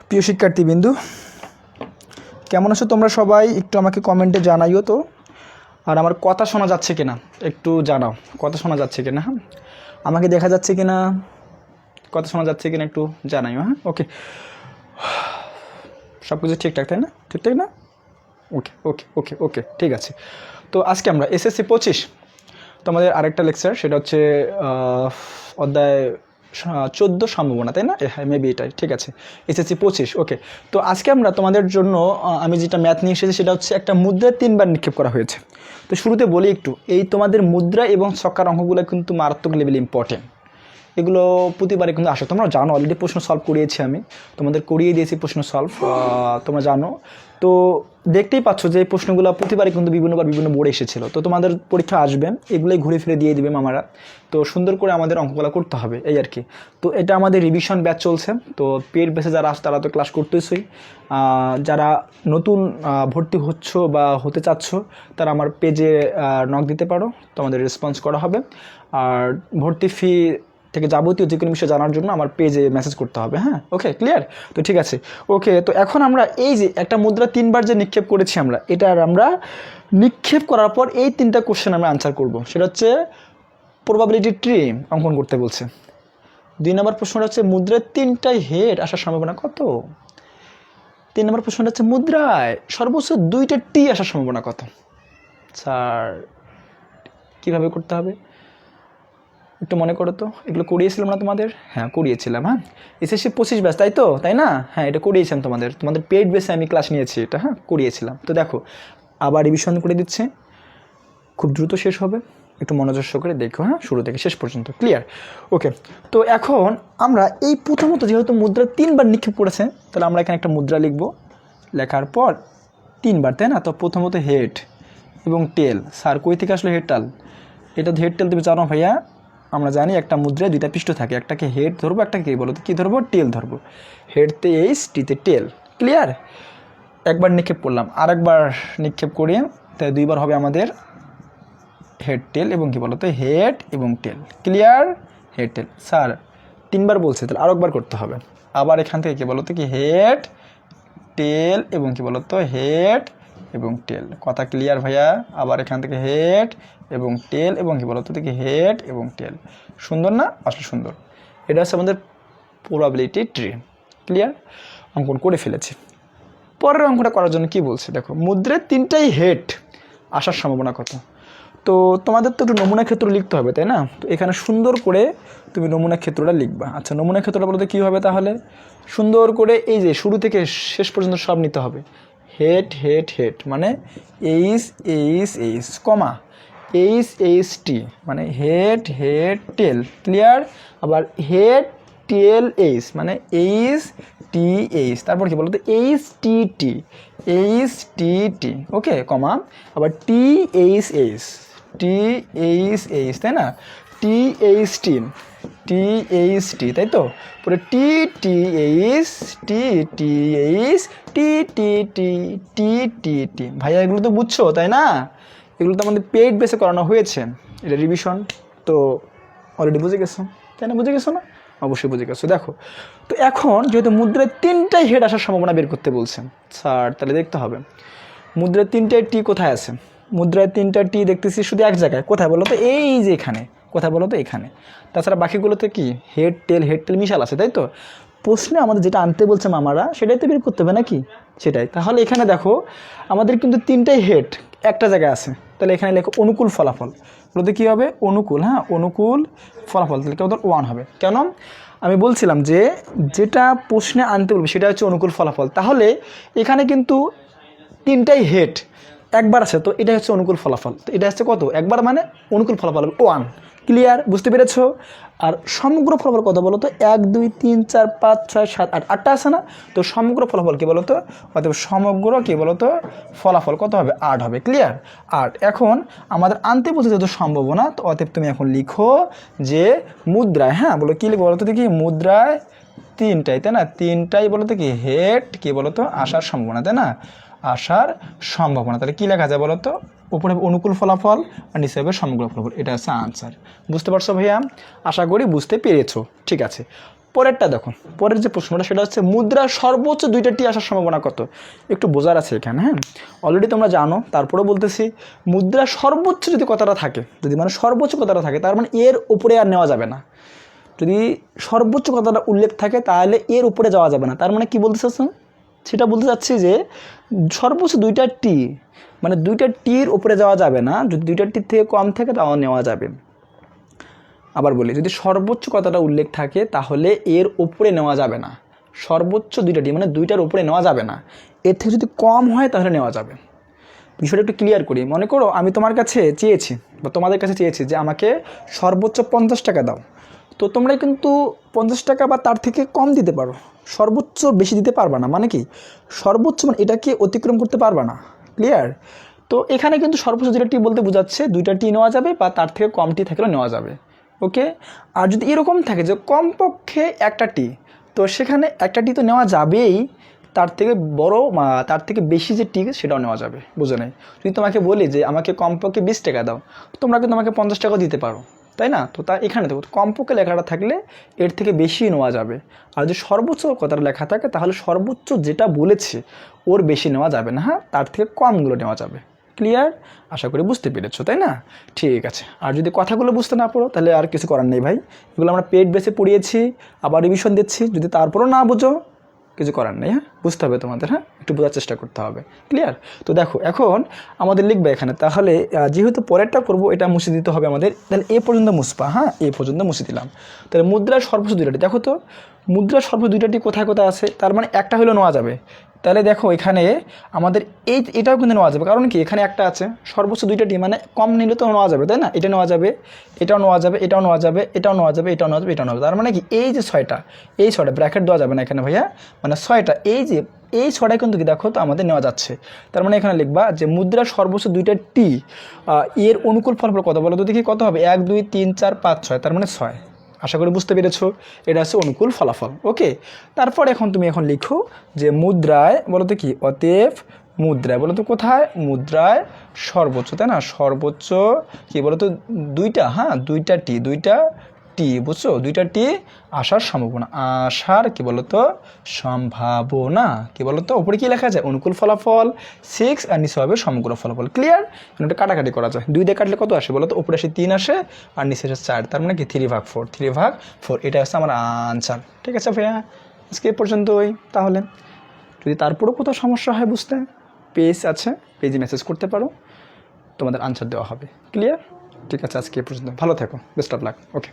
প্রিয় শিক্ষার্থীবৃন্দু, কেমন আছো তোমরা সবাই? একটু আমাকে কমেন্টে জানাইও তো। আর আমার কথা শোনা যাচ্ছে কিনা একটু জানাও, কথা শোনা যাচ্ছে কিনা। হ্যাঁ, আমাকে দেখা যাচ্ছে কিনা, কথা শোনা যাচ্ছে কিনা একটু জানাইও। হ্যাঁ, ওকে, সব কিছু ঠিকঠাক তাই না? ঠিকঠাক না? ওকে ওকে ওকে ওকে ঠিক আছে। তো আজকে আমরা এসএসসি 25 তোমাদের আরেকটা লেকচার, সেটা হচ্ছে অধ্যায় 14 সম্ভাবনা, তাই না? হ্যাঁ, মেবি এটাই ঠিক আছে, এসএসসি 25। ওকে, তো আজকে আমরা তোমাদের জন্য আমি যেটা ম্যাথ নিয়ে এসেছি সেটা হচ্ছে একটা মুদ্রা 3বার নিক্ষেপ করা হয়েছে। তো শুরুতে বলি একটু, এই তোমাদের মুদ্রা এবং ছক্কার অঙ্কগুলো কিন্তু মারাত্মক লেভেল ইম্পর্টেন্ট। এগুলো প্রতিবারে কিন্তু আসে, তোমরা জানো, অলরেডি প্রশ্ন সলভ করিয়েছি, আমি তোমাদের করিয়ে দিয়েছি প্রশ্ন সলভ, তোমরা জানো। তো দেখতেই পাচ্ছ যে এই প্রশ্নগুলো প্রতিবারে কিন্তু বিভিন্নবার বিভিন্ন বোর্ডে এসেছিলো। তো তোমাদের পরীক্ষা আসবে, এগুলোই ঘুরে ফিরে দিয়ে দিবে মামারা। তো সুন্দর করে আমাদের অঙ্কগুলো করতে হবে, এই আর কি। তো এটা আমাদের রিভিশন ব্যাচ চলছে। তো পেড বেসে যারা আসছে তারা তো ক্লাস করতেছই, যারা নতুন ভর্তি হচ্ছ বা হতে চাচ্ছ তারা আমার পেজে নক দিতে পারো, তোমাদের রেসপন্স করা হবে। আর ভর্তি ফি থেকে যাবতীয় যে কোনো বিষয় জানার জন্য আমার পেজে মেসেজ করতে হবে। হ্যাঁ, ওকে, ক্লিয়ার? তো ঠিক আছে, ওকে। তো এখন আমরা এই যে একটা মুদ্রা 3বার যে নিক্ষেপ করেছি আমরা, এটার আমরা নিক্ষেপ করার পর এই 3টা কোশ্চেন আমরা আনসার করব। সেটা হচ্ছে প্রবাবিলিটি ট্রি অঙ্কন করতে বলছে। 2 নম্বর প্রশ্নটা হচ্ছে মুদ্রার 3টাই হেড আসার সম্ভাবনা কত। 3 নম্বর প্রশ্নটা হচ্ছে মুদ্রায় সর্বোচ্চ 2টা টি আসার সম্ভাবনা কত। স্যার কীভাবে করতে হবে একটু মনে করো তো, এগুলো করিয়েছিলাম না তোমাদের? হ্যাঁ, করিয়েছিলাম। হ্যাঁ, এসএসসি 25 ব্যাচ, তাই তো, তাই না? হ্যাঁ, এটা করিয়েছিলাম তোমাদের পেইড বেসে আমি ক্লাস নিয়েছি, এটা হ্যাঁ করিয়েছিলাম। তো দেখো, আবার রিভিশন করে দিচ্ছে, খুব দ্রুত শেষ হবে, একটু মনোযোগ করে দেখো। হ্যাঁ, শুরু থেকে শেষ পর্যন্ত, ক্লিয়ার? ওকে, তো এখন আমরা এই প্রথমত যেহেতু মুদ্রা 3বার নিক্ষেপ করেছে, তাহলে আমরা এখানে একটা মুদ্রা লিখব, লেখার পর 3বার, তাই না? তো প্রথমত হেড এবং টেল। স্যার কই থেকে আসলে হেড টেল? এটা হেড টেল তুমি জানো ভাইয়া, আমরা জানি একটা মুদ্রায় 2টা পৃষ্ঠ থাকে, একটাকে হেড ধরবো, একটাকে কী বলো তো, কী ধরবো? টেল ধরবো। হেডতে এইচ, টিতে টেল, ক্লিয়ার? একবার নিক্ষেপ করলাম, আরেকবার নিক্ষেপ করি, তাই 2বার হবে আমাদের হেড টেল এবং কী বলো তো, হেড এবং টেল, ক্লিয়ার? হেড টেল। স্যার 3বার বলছে, তাহলে আরেকবার করতে হবে। আবার এখান থেকে কী বলো তো, কি হেড টেল এবং কী বলো তো, হেড এবং টেল। কথা ক্লিয়ার ভাইয়া? আবার এখান থেকে হেড এবং টেল এবং কী বলো তো, দেখি হেড এবং টেল। সুন্দর না? আসলে সুন্দর। এটা হচ্ছে আমাদের প্রবাবিলিটি ট্রি, ক্লিয়ার? অঙ্কন করে ফেলেছি। পরের অঙ্কটা করার জন্য কি বলছে দেখো, মুদ্রার 3টাই হেড আসার সম্ভাবনা কত। তো তোমাদের তো একটু নমুনা ক্ষেত্র লিখতে হবে, তাই না? তো এখানে সুন্দর করে তুমি নমুনা ক্ষেত্রটা লিখবা। আচ্ছা, নমুনা ক্ষেত্রটা বলতে কী হবে তাহলে? সুন্দর করে এই যে শুরু থেকে শেষ পর্যন্ত সব নিতে হবে। হেড হেড হেড মানে এইচ এইচ এইচ, কমা এইচ এইচ টি মানে হেড হেড টেল, ক্লিয়ার? আবার হেড টেল এইচ মানে এইচ টি এইচ, তারপর কি বলতো, এইচ টি টি, এইচ টি টি, ওকে, কমা আবার T H H, T H H, তাই না? T H T, T H T, তাই তো? পরে টি টি এইচ, টি টি এইচ, টি টি টি, টি টি টি। ভাইয়া এগুলো তো বুঝছো, তাই না? এগুলো তো আমাদের পেইড বেসে করানো হয়েছে, এটা রিভিশন। তো অলরেডি বুঝে গেছো, তাই না? বুঝে গেছো না? অবশ্যই বুঝে গেছো। দেখো, তো এখন যেহেতু মুদ্রায় 3টাই হেড আসার সম্ভাবনা বের করতে বলছেন স্যার, তাহলে দেখতে হবে মুদ্রায় 3টায় টি কোথায় আছে। মুদ্রায় 3টা টি দেখতেছি শুধু এক জায়গায়, কোথায় বলো তো? এই যে এখানে। কোথায় বলো তো? এখানে। তাছাড়া বাকিগুলোতে কি হেড টেল মিশাল আছে, তাই তো? প্রশ্নে আমাদের যেটা আনতে বলছে মামারা, সেটাই তো বের করতে হবে নাকি? সেটাই। তাহলে এখানে দেখো আমাদের কিন্তু 3টাই হেড একটা জায়গায় আছে, তাহলে এখানে লেখো অনুকূল ফলাফল। বলতে কী হবে? অনুকূল। হ্যাঁ, অনুকূল ফলাফল, তাহলে কেউ 1 হবে। কেন? আমি বলছিলাম যে যেটা প্রশ্নে আনতে বলবে সেটা হচ্ছে অনুকূল ফলাফল। তাহলে এখানে কিন্তু 3টাই হেড একবার আছে, তো এটা হচ্ছে অনুকূল ফলাফল। তো এটা হচ্ছে কত? একবার মানে অনুকূল ফলাফল 1, ক্লিয়ার? বুঝতে পেরেছো? আর সমগ্র ফলাফল কত বলো তো? 1 2 3 4 5 6 7 8, 8টা আছে না? তো সমগ্র ফলাফল কী বলো তো? অতএব সমগ্র কী বলো তো ফলাফল কত হবে? 8 হবে, ক্লিয়ার? 8। এখন আমাদের আনতে বলছে যেহেতু সম্ভাবনা, তো অতএব তুমি এখন লিখো যে মুদ্রায়, হ্যাঁ বলো কী লিখবো বলো তো, দেখি মুদ্রায় 3টাই, তাই না? 3টাই বলো তো কি হেড কী বলো তো আসার সম্ভাবনা, তাই না? আসার সম্ভাবনা। তাহলে কী লেখা যায় বলো তো? উপরে অনুকূল ফলাফল আর নিচে হবে সমগ্র ফলাফল। এটা হচ্ছে আনসার। বুঝতে পারছো ভাইয়া? আশা করি বুঝতে পেরেছো। ঠিক আছে, পরেরটা দেখো, পরের যে প্রশ্নটা সেটা হচ্ছে মুদ্রার সর্বোচ্চ 2টা টি আসার সম্ভাবনা কত? একটু বোঝার আছে এখানে, হ্যাঁ, অলরেডি তোমরা জানো, তারপরেও বলতেছি, মুদ্রার সর্বোচ্চ যদি কথাটা থাকে, যদি মানে সর্বোচ্চ কথাটা থাকে, তার মানে এর উপরে আর নেওয়া যাবে না। যদি সর্বোচ্চ কথাটা উল্লেখ থাকে তাহলে এর উপরে যাওয়া যাবে না। তার মানে কি বলতে চাচ্ছ? সেটা বলতে চাচ্ছি যে সর্বোচ্চ 2টা টি, মানে 2টা টির উপরে যাওয়া যাবে না, যদি 2টা টির থেকে কম থাকে তাও নেওয়া যাবে। আবার বলি, যদি সর্বোচ্চ কথাটা উল্লেখ থাকে তাহলে এর উপরে নেওয়া যাবে না। সর্বোচ্চ 2টা টি মানে 2টার উপরে নেওয়া যাবে না, এর থেকে যদি কম হয় তাহলে নেওয়া যাবে। বিষয়টা একটু ক্লিয়ার করি। মনে করো আমি তোমার কাছে চেয়েছি বা তোমাদের কাছে চেয়েছি যে আমাকে সর্বোচ্চ 50 টাকা দাও, তো তোমরা কিন্তু 50 টাকা বা তার থেকে কম দিতে পারো, সর্বোচ্চ বেশি দিতে পারবা না। মানে কি সর্বোচ্চ মানে এটাকে অতিক্রম করতে পারবা না। ক্লিয়ার? তো এখানে কিন্তু সর্বোচ্চ 2টা টি বলতে বোঝাচ্ছে 2টা টি নেওয়া যাবে বা তার থেকে কম টি থাকলেও নেওয়া যাবে। ওকে, আর যদি এরকম থাকে যে কমপক্ষে 1টা টি, তো সেখানে 1টা টি তো নেওয়া যাবেই, তার থেকে বড় তার থেকে বেশি যে টি সেটাও নেওয়া যাবে। বুঝে নেই? যদি তোমাকে বলি যে আমাকে কমপক্ষে 20 টাকা দাও, তোমরা কিন্তু আমাকে 50 টাকাও দিতে পারো, তাই না? তো এখানে দেখো কমপক্ষে লেখাটা থাকলে এর থেকে বেশি নেওয়া যাবে, আর যদি সর্বোচ্চ কথাটা লেখা থাকে তাহলে সর্বোচ্চ যেটা বলেছে ওর বেশি নেওয়া যাবে না, হ্যাঁ, তার থেকে কমগুলো নেওয়া যাবে। ক্লিয়ার? আশা করি বুঝতে পেরেছো, তাই না? ঠিক আছে। আর যদি কথাগুলো বুঝতে না পারো তাহলে আর কিছু করার নেই ভাই, এগুলো আমরা পেড বেসে পড়িয়েছি, আবার রিভিশন দিচ্ছি, যদি তারপরও না বুঝো কিছু করার নেই, হ্যাঁ, বুঝতে হবে তোমাদের, হ্যাঁ, একটু বোঝার চেষ্টা করতে হবে। ক্লিয়ার? তো দেখো এখন আমাদের লিখবে এখানে, তাহলে যেহেতু পরেরটা করবো এটা মুছে দিতে হবে আমাদের, তাহলে এ পর্যন্ত মুছবা, হ্যাঁ, এ পর্যন্ত মুছে দিলাম। তাহলে মুদ্রার সর্বোচ্চ 2টা টি, দেখো তো মুদ্রার সর্বোচ্চ 2টা টি কোথায় কোথায় আছে, তার মানে একটা হলেও নেওয়া যাবে। তাহলে দেখো এখানে আমাদের এটাও কিন্তু নেওয়া যাবে, কারণ কি এখানে একটা আছে, সর্বোচ্চ 2টা টি মানে কম নিলে তো নেওয়া যাবে, তাই না? এটা নেওয়া যাবে, এটাও নেওয়া যাবে, এটাও নেওয়া যাবে, এটাও নেওয়া যাবে, এটাও নেওয়া যাবে, এটাও নেওয়া যাবে। তার মানে কি এই যে 6টা, এই 6টা ব্র্যাকেট দেওয়া যাবে না এখানে ভাইয়া, মানে 6টা, এই 6টাই কিন্তু কি দেখো তো আমাদের নেওয়া যাচ্ছে। তার মানে এখানে লিখবা যে মুদ্রার সর্বোচ্চ 2টা টি এর অনুকূল ফলাফল কত বলো তো দেখি, কত হবে? 1 2 3 4 5 6, তার মানে 6। আশা করি বুঝতে পেরেছো, এটা হচ্ছে অনুকূল ফলাফল। ওকে, তারপর এখন তুমি এখন লিখো যে মুদ্রায় বলো তো কি, অতএব মুদ্রায় বলো তো কোথায়, মুদ্রায় সর্বোচ্চ, তাই না? সর্বোচ্চ কি বলো তো 2টা, হ্যাঁ, 2টা টি, বুঝছো? 2টা টি আসার সম্ভাবনা, আসার কি বলো তো সম্ভাবনা, কি বলো তো উপরে কি লেখা যায়, অনুকূল ফলাফল 6, আর নিচে হবে সমগ্র ফলাফল। ক্লিয়ার? এটা কাটাকাটি করা যায়, 2 দিয়ে কাটলে কত আসে বলো তো, উপরে আসে 3 আসে আর নিচে আসে 4, তার মানে কি 3/4, 3/4, এটা হচ্ছে আমার আনসার। ঠিক আছে ভাইয়া, আজকে এ পর্যন্তই। তাহলে যদি তারপরেও কোথাও সমস্যা হয় বুঝতে, পেজ আছে, পেজে মেসেজ করতে পারো, তোমাদের আনসার দেওয়া হবে। ক্লিয়ার? ঠিক আছে, আজকে এ পর্যন্ত, ভালো থেকো, বেস্ট অফ লাক। ওকে।